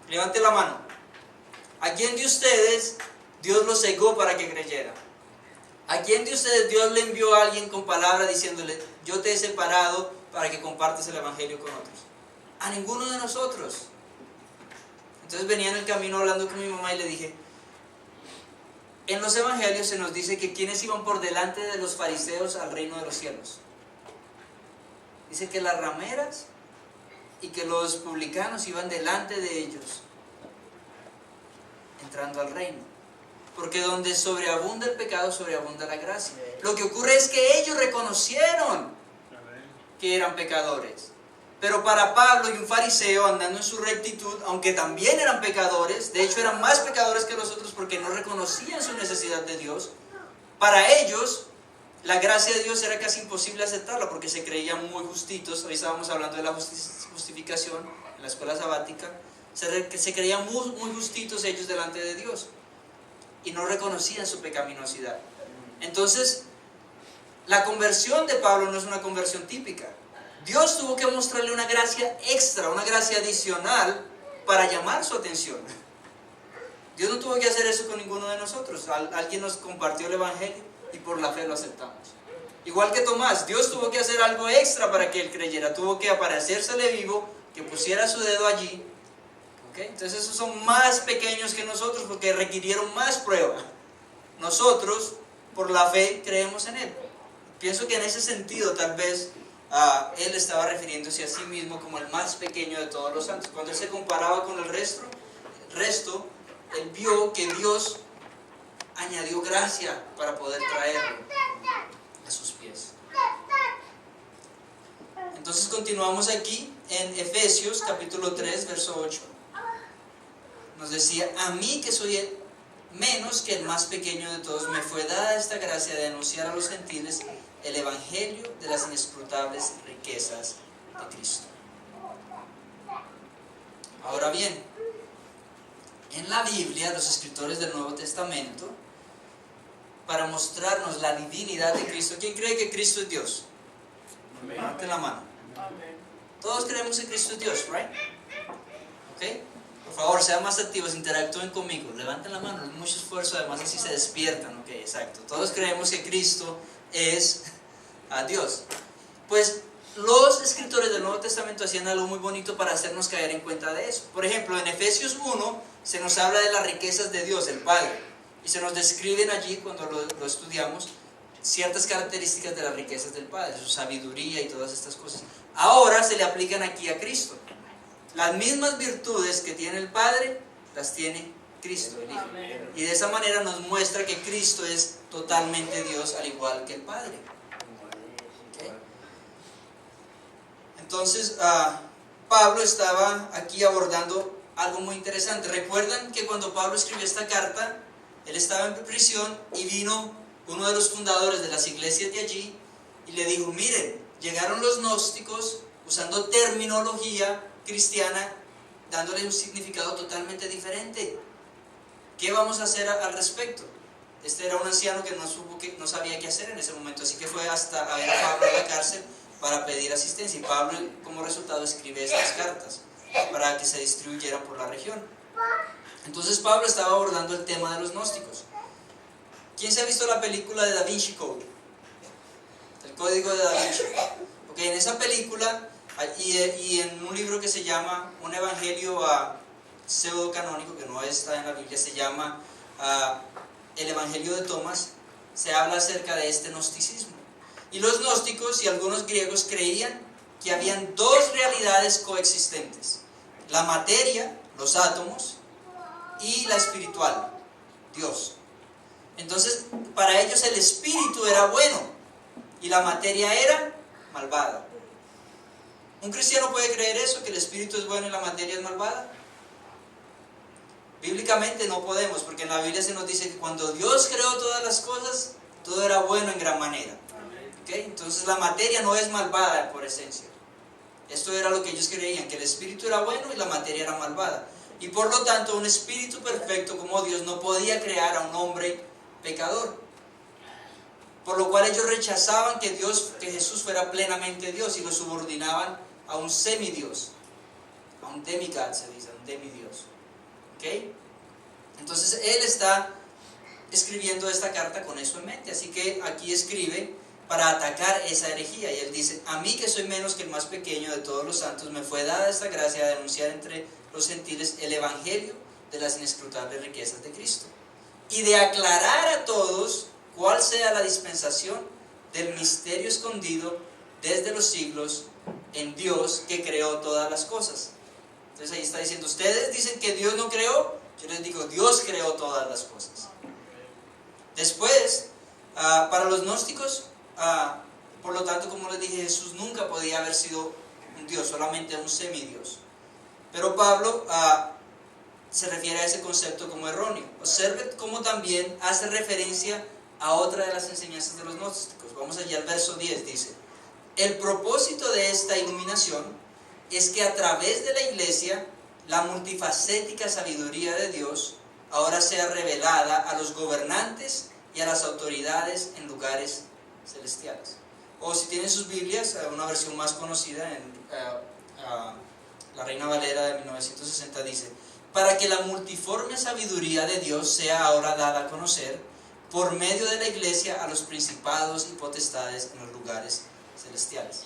Levante la mano. ¿A quién de ustedes Dios lo cegó para que creyera? ¿A quién de ustedes Dios le envió a alguien con palabra diciéndole, yo te he separado para que compartas el evangelio con otros? A ninguno de nosotros. Entonces venía en el camino hablando con mi mamá y le dije, en los evangelios se nos dice que quienes iban por delante de los fariseos al reino de los cielos. Dice que las rameras y que los publicanos iban delante de ellos, entrando al reino. Porque donde sobreabunda el pecado, sobreabunda la gracia. Lo que ocurre es que ellos reconocieron que eran pecadores. Pero para Pablo y un fariseo andando en su rectitud, aunque también eran pecadores, de hecho eran más pecadores que los otros porque no reconocían su necesidad de Dios, para ellos la gracia de Dios era casi imposible aceptarla porque se creían muy justitos. Hoy estábamos hablando de la justificación en la escuela sabática. Se creían muy justitos ellos delante de Dios y no reconocían su pecaminosidad. Entonces, la conversión de Pablo no es una conversión típica. Dios tuvo que mostrarle una gracia extra, una gracia adicional para llamar su atención. Dios no tuvo que hacer eso con ninguno de nosotros. Alguien nos compartió el evangelio y por la fe lo aceptamos. Igual que Tomás, Dios tuvo que hacer algo extra para que él creyera. Tuvo que aparecérsele vivo, que pusiera su dedo allí. ¿Okay? Entonces esos son más pequeños que nosotros porque requirieron más prueba. Nosotros, por la fe, creemos en Él. Pienso que en ese sentido tal vez él estaba refiriéndose a sí mismo como el más pequeño de todos los santos. Cuando él se comparaba con el resto, él vio que Dios añadió gracia para poder traerlo a sus pies. Entonces continuamos aquí en Efesios capítulo 3, verso 8. Nos decía: a mí, que soy el menos que el más pequeño de todos, me fue dada esta gracia de anunciar a los gentiles el evangelio de las inescrutables riquezas de Cristo. Ahora bien, en la Biblia, los escritores del Nuevo Testamento, para mostrarnos la divinidad de Cristo, ¿quién cree que Cristo es Dios? Levanten la mano. Todos creemos que Cristo es Dios, ¿right? ¿Ok? Por favor, sean más activos, interactúen conmigo, levanten la mano, es mucho esfuerzo, además así se despiertan. Ok, exacto. Todos creemos que Cristo es a Dios. Pues los escritores del Nuevo Testamento hacían algo muy bonito para hacernos caer en cuenta de eso. Por ejemplo, en Efesios 1 se nos habla de las riquezas de Dios, el Padre, y se nos describen allí, cuando lo estudiamos, ciertas características de las riquezas del Padre, su sabiduría y todas estas cosas. Ahora se le aplican aquí a Cristo. Las mismas virtudes que tiene el Padre, las tiene Cristo, el Hijo. Y de esa manera nos muestra que Cristo es totalmente Dios, al igual que el Padre. ¿Okay? Entonces, Pablo estaba aquí abordando algo muy interesante. Recuerdan que cuando Pablo escribió esta carta, él estaba en prisión y vino uno de los fundadores de las iglesias de allí y le dijo: miren, llegaron los gnósticos usando terminología cristiana, dándole un significado totalmente diferente. ¿Qué vamos a hacer al respecto? Este era un anciano que no sabía qué hacer en ese momento, así que fue hasta a ver a Pablo a la cárcel para pedir asistencia, y Pablo, como resultado, escribe estas cartas para que se distribuyeran por la región. Entonces Pablo estaba abordando el tema de los gnósticos. ¿Quién se ha visto la película de Da Vinci Code? El código de Da Vinci. Ok, en esa película y en un libro que se llama Un Evangelio pseudo canónico, que no está en la Biblia, se llama El Evangelio de Tomás, se habla acerca de este gnosticismo. Y los gnósticos y algunos griegos creían que habían dos realidades coexistentes: la materia, los átomos, y la espiritual, Dios. Entonces, para ellos el espíritu era bueno y la materia era malvada. ¿Un cristiano puede creer eso, que el espíritu es bueno y la materia es malvada? Bíblicamente no podemos, porque en la Biblia se nos dice que cuando Dios creó todas las cosas, todo era bueno en gran manera. ¿Okay? Entonces la materia no es malvada por esencia. Esto era lo que ellos creían, que el espíritu era bueno y la materia era malvada. Y por lo tanto, un espíritu perfecto como Dios no podía crear a un hombre pecador. Por lo cual ellos rechazaban que Jesús fuera plenamente Dios y lo subordinaban a un semidios, a un demigod se dice, a un demidios. ¿Okay? Entonces él está escribiendo esta carta con eso en mente, así que aquí escribe para atacar esa herejía, y él dice: a mí, que soy menos que el más pequeño de todos los santos, me fue dada esta gracia de anunciar entre los gentiles el evangelio de las inescrutables riquezas de Cristo, y de aclarar a todos cuál sea la dispensación del misterio escondido desde los siglos en Dios, que creó todas las cosas. Entonces ahí está diciendo: ustedes dicen que Dios no creó, yo les digo, Dios creó todas las cosas. Después, para los gnósticos, por lo tanto, como les dije, Jesús nunca podía haber sido un Dios, solamente un semidios. Pero Pablo se refiere a ese concepto como erróneo. Observe cómo también hace referencia a otra de las enseñanzas de los gnósticos. Vamos allá al verso 10, dice: el propósito de esta iluminación es que a través de la iglesia la multifacética sabiduría de Dios ahora sea revelada a los gobernantes y a las autoridades en lugares celestiales. O si tienen sus Biblias, una versión más conocida, la Reina Valera de 1960, dice: para que la multiforme sabiduría de Dios sea ahora dada a conocer por medio de la iglesia a los principados y potestades en los lugares celestiales.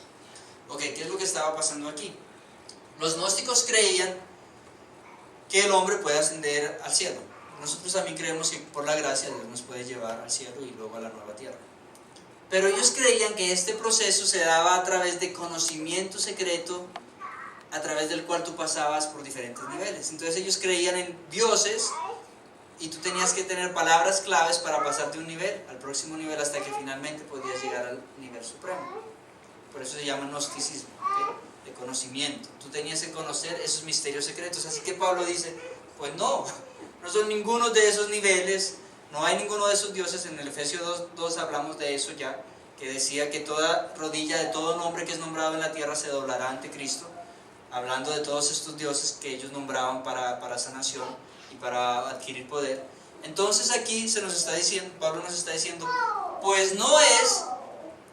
Ok, ¿qué es lo que estaba pasando aquí? Los gnósticos creían que el hombre puede ascender al cielo. Nosotros también creemos que por la gracia Dios nos puede llevar al cielo y luego a la nueva tierra. Pero ellos creían que este proceso se daba a través de conocimiento secreto, a través del cual tú pasabas por diferentes niveles. Entonces ellos creían en dioses y tú tenías que tener palabras claves para pasar de un nivel al próximo nivel hasta que finalmente podías llegar al nivel supremo. Por eso se llama gnosticismo, ¿okay? De conocimiento. Tú tenías que conocer esos misterios secretos. Así que Pablo dice, pues no son ninguno de esos niveles, no hay ninguno de esos dioses. En el Efesios 2 hablamos de eso ya, que decía que toda rodilla de todo nombre que es nombrado en la tierra se doblará ante Cristo, hablando de todos estos dioses que ellos nombraban para sanación y para adquirir poder. Entonces aquí se nos está diciendo, Pablo nos está diciendo, pues no es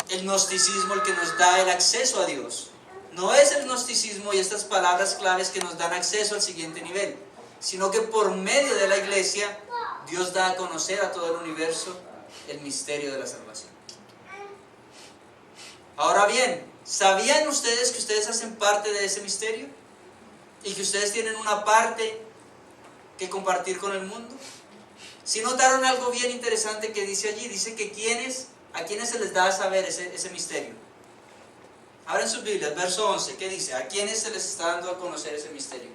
el gnosticismo el que nos da el acceso a Dios. No es el gnosticismo y estas palabras claves que nos dan acceso al siguiente nivel, sino que por medio de la iglesia Dios da a conocer a todo el universo el misterio de la salvación. Ahora bien, ¿sabían ustedes que ustedes hacen parte de ese misterio? Y que ustedes tienen una parte que compartir con el mundo. ¿Sí notaron algo bien interesante que dice allí? Dice que a quienes se les da a saber ese misterio. Abren sus Biblias, verso 11, ¿qué dice? ¿A quiénes se les está dando a conocer ese misterio?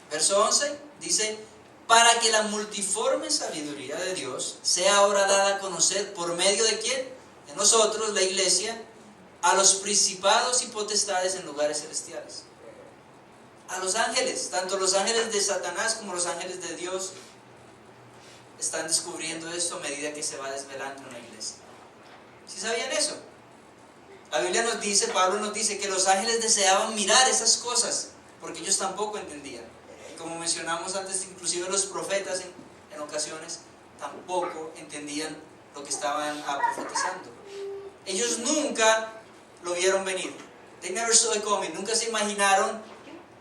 Verso 11 dice, para que la multiforme sabiduría de Dios sea ahora dada a conocer por medio de ¿quién? De nosotros, la iglesia, a los principados y potestades en lugares celestiales. A los ángeles, tanto los ángeles de Satanás como los ángeles de Dios están descubriendo esto a medida que se va desvelando en la iglesia. ¿Sí sabían eso? La Biblia nos dice, Pablo nos dice que los ángeles deseaban mirar esas cosas porque ellos tampoco entendían. Y como mencionamos antes, inclusive los profetas en ocasiones tampoco entendían lo que estaban profetizando. Ellos nunca lo vieron venir. They never saw it coming. Nunca se imaginaron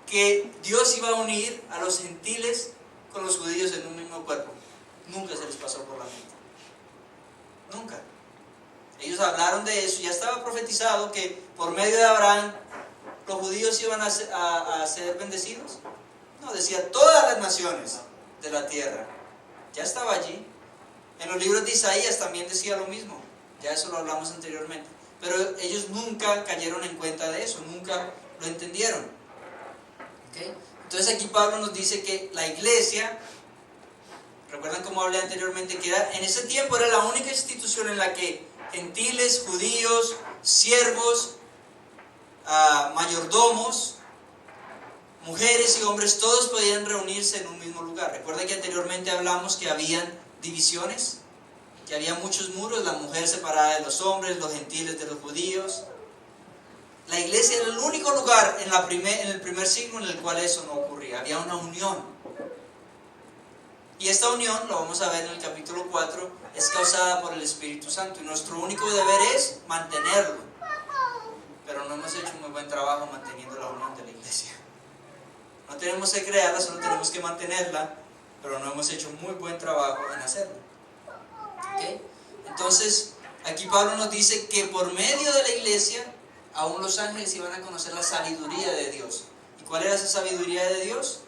que Dios iba a unir a los gentiles con los judíos en un mismo cuerpo. Nunca se les pasó por la mente. Nunca. Ellos hablaron de eso, ya estaba profetizado que por medio de Abraham los judíos iban a ser bendecidos. No, decía todas las naciones de la tierra. Ya estaba allí. En los libros de Isaías también decía lo mismo. Ya eso lo hablamos anteriormente. Pero ellos nunca cayeron en cuenta de eso, nunca lo entendieron. ¿Okay? Entonces aquí Pablo nos dice que la iglesia, recuerdan como hablé anteriormente, que en ese tiempo era la única institución en la que gentiles, judíos, siervos, mayordomos, mujeres y hombres, todos podían reunirse en un mismo lugar. Recuerda que anteriormente hablamos que habían divisiones, que había muchos muros, la mujer separada de los hombres, los gentiles de los judíos. La iglesia era el único lugar en el primer siglo en el cual eso no ocurría, había una unión. Y esta unión, lo vamos a ver en el capítulo 4, es causada por el Espíritu Santo. Y nuestro único deber es mantenerlo. Pero no hemos hecho un muy buen trabajo manteniendo la unión de la iglesia. No tenemos que crearla, solo tenemos que mantenerla, pero no hemos hecho un muy buen trabajo en hacerlo. ¿Okay? Entonces, aquí Pablo nos dice que por medio de la iglesia, aún los ángeles iban a conocer la sabiduría de Dios. ¿Y cuál era esa sabiduría de Dios?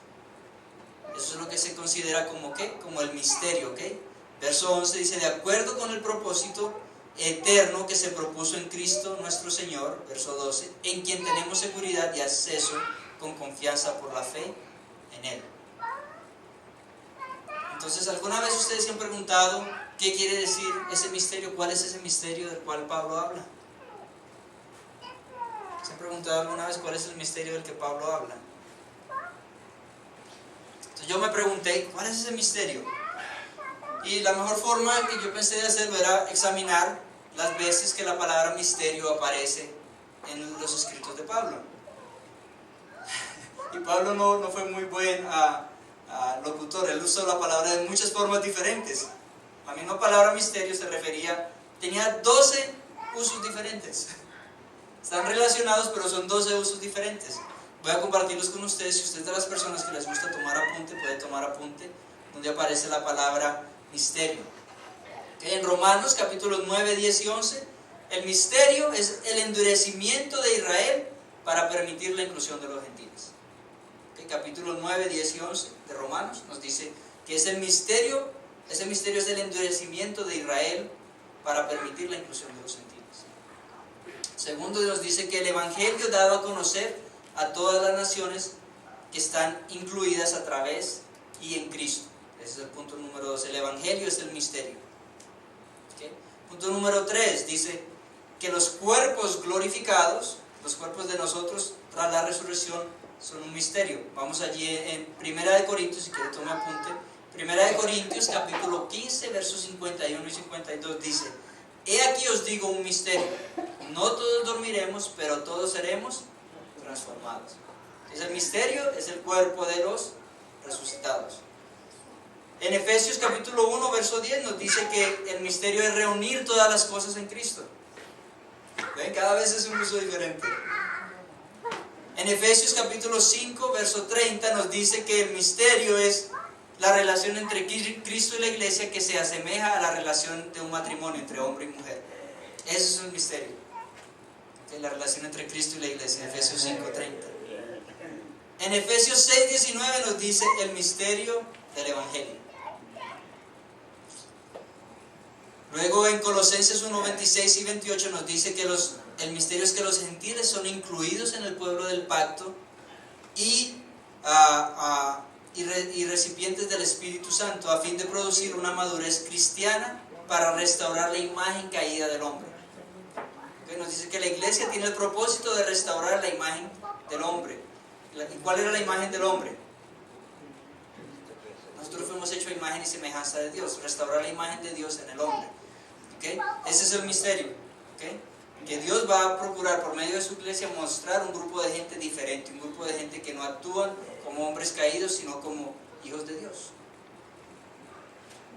Eso es lo que se considera como ¿qué? Como el misterio, ¿ok? Verso 11 dice, de acuerdo con el propósito eterno que se propuso en Cristo nuestro Señor, verso 12, en quien tenemos seguridad y acceso con confianza por la fe en Él. Entonces, ¿alguna vez ustedes se han preguntado qué quiere decir ese misterio? ¿Cuál es ese misterio del cual Pablo habla? ¿Se han preguntado alguna vez cuál es el misterio del que Pablo habla? Entonces yo me pregunté, ¿cuál es ese misterio? Y la mejor forma que yo pensé de hacerlo era examinar las veces que la palabra misterio aparece en los escritos de Pablo. Y Pablo no fue muy buen locutor, él usó la palabra de muchas formas diferentes. La misma palabra misterio tenía 12 usos diferentes. Están relacionados, pero son 12 usos diferentes. Voy a compartirlos con ustedes. Si usted es de las personas que les gusta tomar apunte, puede tomar apunte donde aparece la palabra misterio. En Romanos capítulos 9, 10 y 11, el misterio es el endurecimiento de Israel para permitir la inclusión de los gentiles. Capítulos 9, 10 y 11 de Romanos nos dice que ese misterio es el endurecimiento de Israel para permitir la inclusión de los gentiles. Segundo, Dios dice que el evangelio dado a conocer a todas las naciones que están incluidas a través y en Cristo. Ese es el punto número 2. El Evangelio es el misterio. ¿Okay? Punto número 3 dice que los cuerpos glorificados, los cuerpos de nosotros tras la resurrección, son un misterio. Vamos allí en 1 Corintios, si quiere tome apunte. 1 Corintios capítulo 15, versos 51 y 52 dice: He aquí os digo un misterio, no todos dormiremos, pero todos seremos transformados. El misterio es el cuerpo de los resucitados. En Efesios capítulo 1, verso 10 nos dice que el misterio es reunir todas las cosas en Cristo. ¿Ven? Cada vez es un uso diferente. En Efesios capítulo 5, verso 30 nos dice que el misterio es la relación entre Cristo y la iglesia, que se asemeja a la relación de un matrimonio entre hombre y mujer. Eso es un misterio. La relación entre Cristo y la iglesia, en Efesios 5, 30. En Efesios 6, 19 nos dice el misterio del Evangelio. Luego en Colosenses 1, 26 y 28 nos dice que el misterio es que los gentiles son incluidos en el pueblo del pacto y recipientes del Espíritu Santo, a fin de producir una madurez cristiana para restaurar la imagen caída del hombre. Nos dice que la iglesia tiene el propósito de restaurar la imagen del hombre. ¿Y cuál era la imagen del hombre? Nosotros fuimos hechos a imagen y semejanza de Dios, restaurar la imagen de Dios en el hombre. ¿Okay? Ese es el misterio. ¿Okay? Que Dios va a procurar por medio de su iglesia mostrar un grupo de gente diferente, un grupo de gente que no actúan como hombres caídos, sino como hijos de Dios.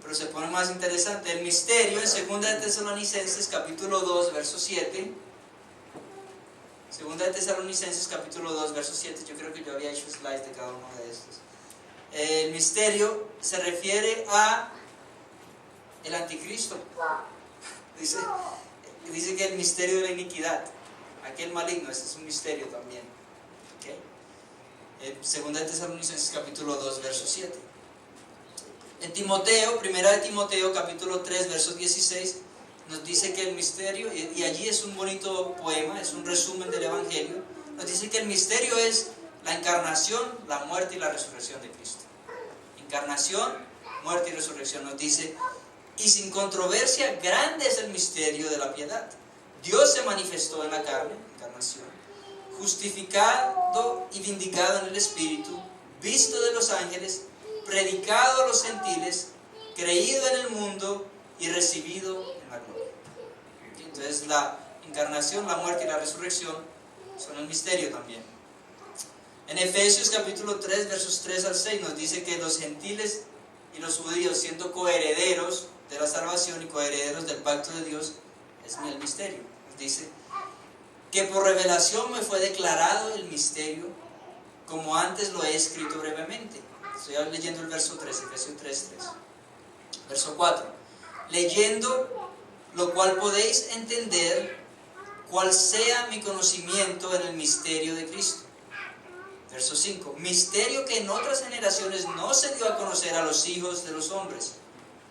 Pero se pone más interesante el misterio en 2 de Tesalonicenses capítulo 2, verso 7. 2 de Tesalonicenses capítulo 2, verso 7. Yo creo que yo había hecho slides de cada uno de estos. El misterio se refiere a el anticristo. Dice que el misterio de la iniquidad, aquel maligno, ese es un misterio también. ¿Okay? 2 de Tesalonicenses capítulo 2, verso 7. En Timoteo, 1 de Timoteo capítulo 3, verso 16, nos dice que el misterio, y allí es un bonito poema, es un resumen del Evangelio, nos dice que el misterio es la encarnación, la muerte y la resurrección de Cristo. Encarnación, muerte y resurrección. Nos dice: y sin controversia, grande es el misterio de la piedad. Dios se manifestó en la carne, encarnación, justificado y vindicado en el Espíritu, visto de los ángeles, predicado a los gentiles, creído en el mundo y recibido en la gloria. Entonces la encarnación, la muerte y la resurrección son el misterio también. En Efesios capítulo 3, versos 3 al 6 nos dice que los gentiles y los judíos, siendo coherederos de la salvación y coherederos del pacto de Dios, es el misterio. Nos dice que por revelación me fue declarado el misterio, como antes lo he escrito brevemente. Estoy leyendo el verso 3, Efesios 3, 3. Verso 4. Leyendo lo cual podéis entender cuál sea mi conocimiento en el misterio de Cristo. Verso 5. Misterio que en otras generaciones no se dio a conocer a los hijos de los hombres,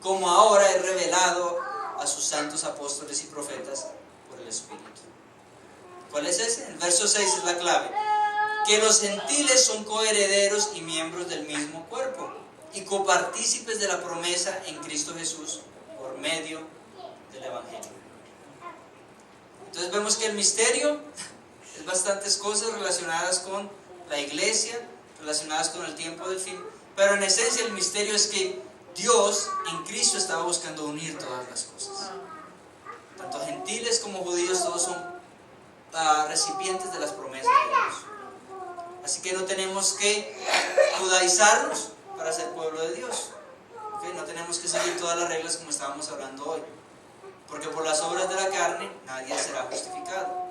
como ahora es revelado a sus santos apóstoles y profetas por el Espíritu. ¿Cuál es ese? El verso 6 es la clave. Que los gentiles son coherederos y miembros del mismo cuerpo, y copartícipes de la promesa en Cristo Jesús por medio del Evangelio. Entonces vemos que el misterio es bastantes cosas relacionadas con la iglesia, relacionadas con el tiempo del fin, pero en esencia el misterio es que Dios en Cristo estaba buscando unir todas las cosas. Tanto gentiles como judíos, todos son recipientes de las promesas de Dios. Así que no tenemos que judaizarnos para ser pueblo de Dios. ¿Okay? No tenemos que seguir todas las reglas como estábamos hablando hoy. Porque por las obras de la carne nadie será justificado.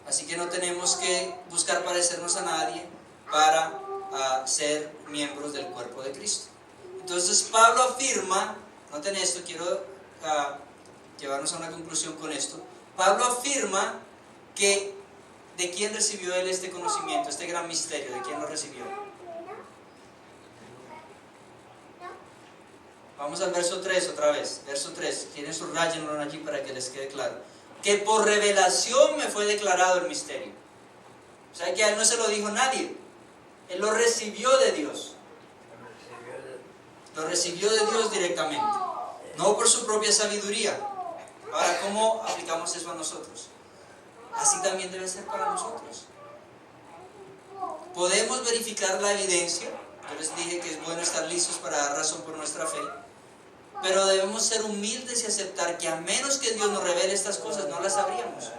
Así que no tenemos que buscar parecernos a nadie para ser miembros del cuerpo de Cristo. Entonces Pablo afirma, noten esto, quiero llevarnos a una conclusión con esto. Pablo afirma que ¿de quién recibió él este conocimiento, este gran misterio? ¿De quién lo recibió? Vamos al verso 3 otra vez. Verso 3. Quieren subrayenlo allí para que les quede claro. Que por revelación me fue declarado el misterio. O sea que a él no se lo dijo nadie. Él lo recibió de Dios. Lo recibió de Dios directamente. No por su propia sabiduría. Ahora, ¿cómo aplicamos eso a nosotros? Así también debe ser para nosotros. Podemos verificar la evidencia. Yo les dije que es bueno estar listos para dar razón por nuestra fe. Pero debemos ser humildes y aceptar que a menos que Dios nos revele estas cosas, no las sabríamos.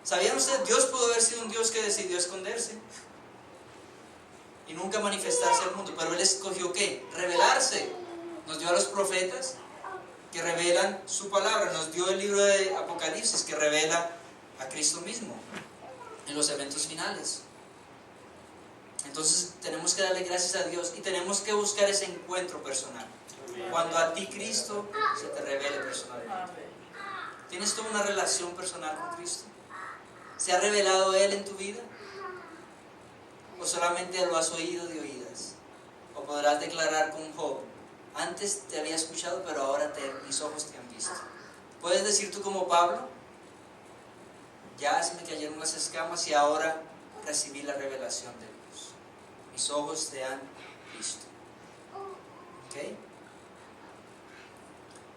¿Sabían ustedes? Dios pudo haber sido un Dios que decidió esconderse y nunca manifestarse al mundo. Pero Él escogió ¿qué? Revelarse. Nos dio a los profetas que revelan su palabra. Nos dio el libro de Apocalipsis que revela a Cristo mismo en los eventos finales. Entonces tenemos que darle gracias a Dios y tenemos que buscar ese encuentro personal. Cuando a ti Cristo se te revele personalmente. ¿Tienes tú una relación personal con Cristo? ¿Se ha revelado Él en tu vida? ¿O solamente lo has oído de oídas? ¿O podrás declarar con Job: antes te había escuchado, pero ahora mis ojos te han visto? ¿Puedes decir tú como Pablo: ya se me cayeron las escamas y ahora recibí la revelación de Dios? Mis ojos te han visto. ¿Ok?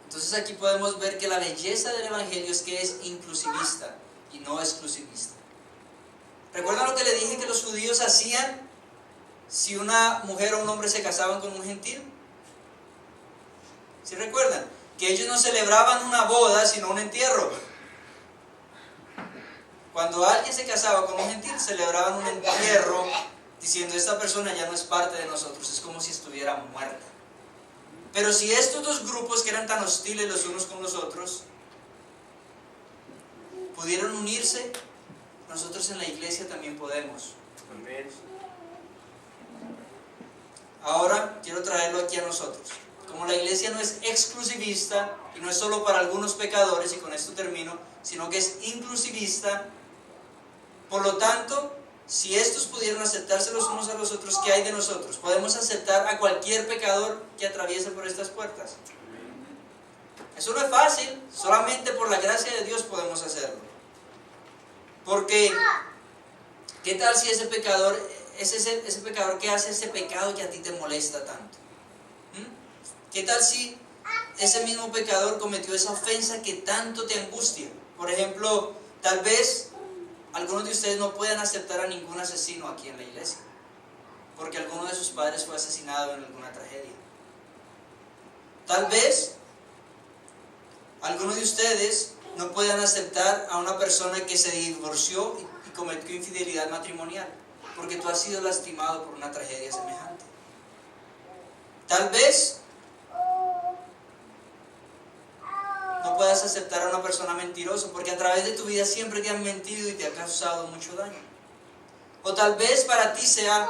Entonces aquí podemos ver que la belleza del Evangelio es que es inclusivista y no exclusivista. ¿Recuerdan lo que le dije que los judíos hacían si una mujer o un hombre se casaban con un gentil? ¿Sí recuerdan? Que ellos no celebraban una boda sino un entierro. Cuando alguien se casaba con un gentil, celebraban un entierro diciendo: esta persona ya no es parte de nosotros, es como si estuviera muerta. Pero si estos dos grupos que eran tan hostiles los unos con los otros pudieron unirse, nosotros en la iglesia también podemos. Amén. Ahora quiero traerlo aquí a nosotros. Como la iglesia no es exclusivista y no es solo para algunos pecadores, y con esto termino, sino que es inclusivista, por lo tanto, si estos pudieron aceptarse los unos a los otros, ¿qué hay de nosotros? Podemos aceptar a cualquier pecador que atraviese por estas puertas. Eso no es fácil, solamente por la gracia de Dios podemos hacerlo. Porque, ¿qué tal si ese pecador es ese pecador que hace ese pecado que a ti te molesta tanto? ¿Qué tal si ese mismo pecador cometió esa ofensa que tanto te angustia? Por ejemplo, tal vez algunos de ustedes no puedan aceptar a ningún asesino aquí en la iglesia, porque alguno de sus padres fue asesinado en alguna tragedia. Tal vez algunos de ustedes no puedan aceptar a una persona que se divorció y cometió infidelidad matrimonial, porque tú has sido lastimado por una tragedia semejante. Tal vez no puedas aceptar a una persona mentirosa, porque a través de tu vida siempre te han mentido y te ha causado mucho daño. O tal vez para ti sea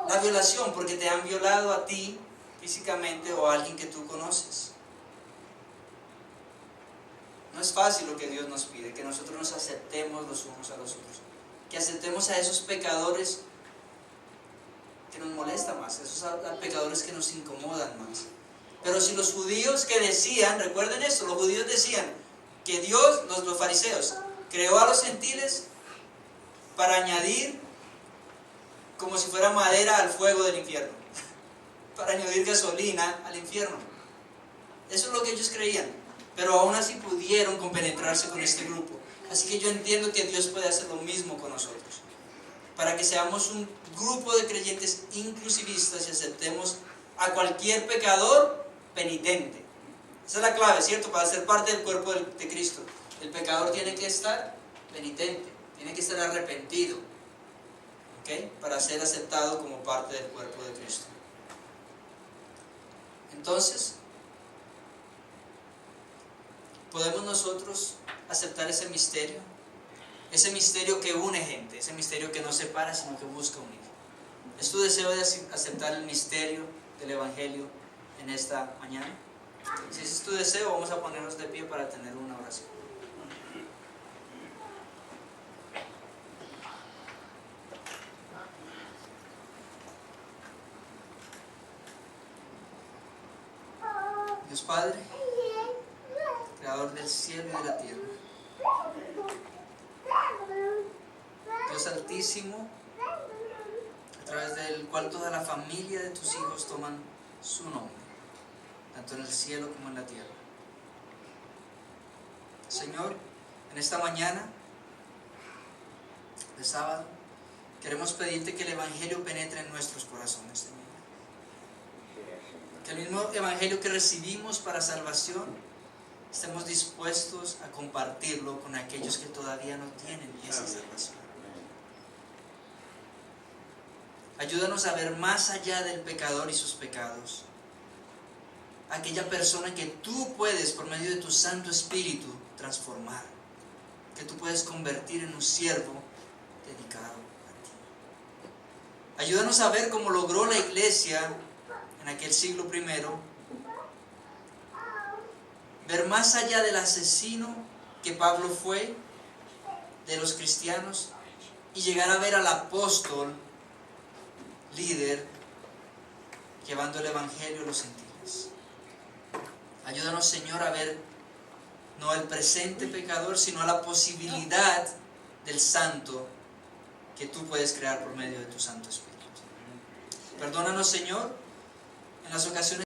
la violación, porque te han violado a ti físicamente o a alguien que tú conoces. No es fácil lo que Dios nos pide, que nosotros nos aceptemos los unos a los otros, que aceptemos a esos pecadores que nos molestan más, esos pecadores que nos incomodan más. Pero si los judíos que decían, recuerden esto, los judíos decían que Dios, los fariseos, creó a los gentiles para añadir como si fuera madera al fuego del infierno, para añadir gasolina al infierno. Eso es lo que ellos creían, pero aún así pudieron compenetrarse con este grupo. Así que yo entiendo que Dios puede hacer lo mismo con nosotros, para que seamos un grupo de creyentes inclusivistas y aceptemos a cualquier pecador penitente. Esa es la clave, ¿cierto? Para ser parte del cuerpo de Cristo, el pecador tiene que estar penitente, tiene que estar arrepentido, ¿ok? Para ser aceptado como parte del cuerpo de Cristo. Entonces, ¿podemos nosotros aceptar ese misterio? Ese misterio que une gente, ese misterio que no separa, sino que busca unir. ¿Es tu deseo de aceptar el misterio del Evangelio en esta mañana? Si ese es tu deseo, vamos a ponernos de pie para tener una oración. Dios Padre, Creador del cielo y de la tierra, Dios Altísimo, a través del cual toda la familia de tus hijos toman su nombre, tanto en el cielo como en la tierra. Señor, en esta mañana de sábado, queremos pedirte que el Evangelio penetre en nuestros corazones, Señor. Que el mismo Evangelio que recibimos para salvación, estemos dispuestos a compartirlo con aquellos que todavía no tienen esa salvación. Ayúdanos a ver más allá del pecador y sus pecados. Aquella persona que tú puedes, por medio de tu Santo Espíritu, transformar. Que tú puedes convertir en un siervo dedicado a ti. Ayúdanos a ver cómo logró la iglesia en aquel siglo primero. Ver más allá del asesino que Pablo fue, de los cristianos, y llegar a ver al apóstol, líder, llevando el Evangelio a los gentiles. Ayúdanos, Señor, a ver no al presente pecador, sino a la posibilidad del santo que tú puedes crear por medio de tu Santo Espíritu. Perdónanos, Señor, en las ocasiones